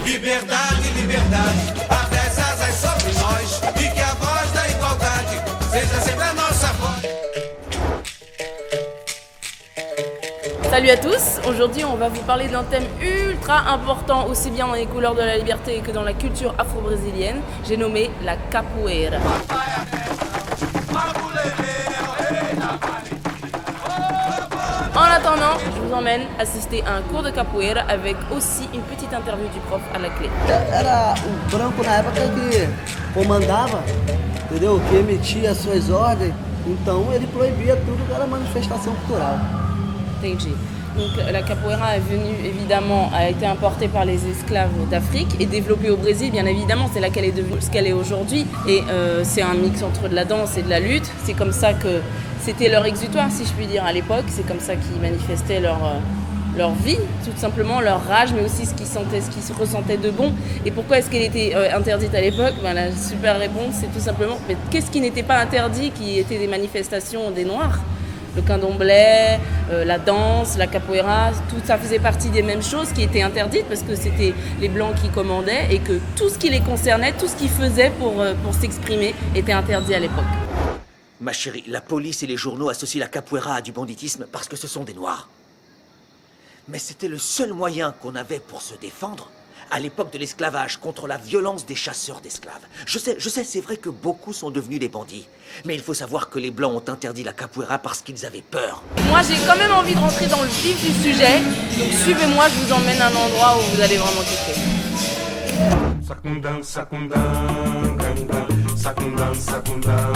Liberdade, liberdade, abre as asas sobre nós e que a voz da igualdade seja sempre a nossa voz. Salut à tous, aujourd'hui on va vous parler d'un thème ultra important aussi bien dans les couleurs de la liberté que dans la culture afro-brésilienne. J'ai nommé la capoeira. En attendant, je vous emmène assister à un cours de capoeira avec aussi une petite interview du prof à la clé. Era o branco na época que comandava, entendeu? Que emitia as suas ordens, então ele proibia tudo que era manifestação cultural. Entendi. Donc la capoeira est venue évidemment, a été importée par les esclaves d'Afrique et développée au Brésil, bien évidemment, c'est là qu'elle est devenue ce qu'elle est aujourd'hui. Et c'est un mix entre de la danse et de la lutte. C'est comme ça que c'était leur exutoire, si je puis dire, à l'époque. C'est comme ça qu'ils manifestaient leur vie, tout simplement, leur rage, mais aussi ce qu'ils sentaient, ce qu'ils ressentaient de bon. Et pourquoi est-ce qu'elle était interdite à l'époque ? La super réponse, c'est tout simplement, mais qu'est-ce qui n'était pas interdit, qui était des manifestations des Noirs ? Le candomblé, la danse, la capoeira, tout ça faisait partie des mêmes choses qui étaient interdites parce que c'était les Blancs qui commandaient et que tout ce qui les concernait, tout ce qu'ils faisaient pour s'exprimer était interdit à l'époque. Ma chérie, la police et les journaux associent la capoeira à du banditisme parce que ce sont des Noirs. Mais c'était le seul moyen qu'on avait pour se défendre à l'époque de l'esclavage contre la violence des chasseurs d'esclaves. Je sais, c'est vrai que beaucoup sont devenus des bandits. Mais il faut savoir que les Blancs ont interdit la capoeira parce qu'ils avaient peur. Moi, j'ai quand même envie de rentrer dans le vif du sujet. Donc suivez-moi, je vous emmène à un endroit où vous allez vraiment kiffer. Sakundang, sakundang, ganga, sakundang, sakundang,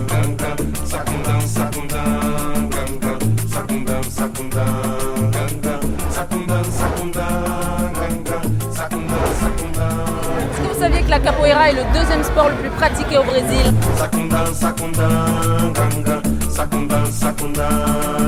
ganga, sakundang, sakundang, ganga, sakundang, sakundang, ganga, sakundang, sakundang, ganga, sakundang, sakundang. Est-ce que vous saviez que la capoeira est le deuxième sport le plus pratiqué au Brésil ? Sakundang, sakundang, ganga, sakundang, sakundang.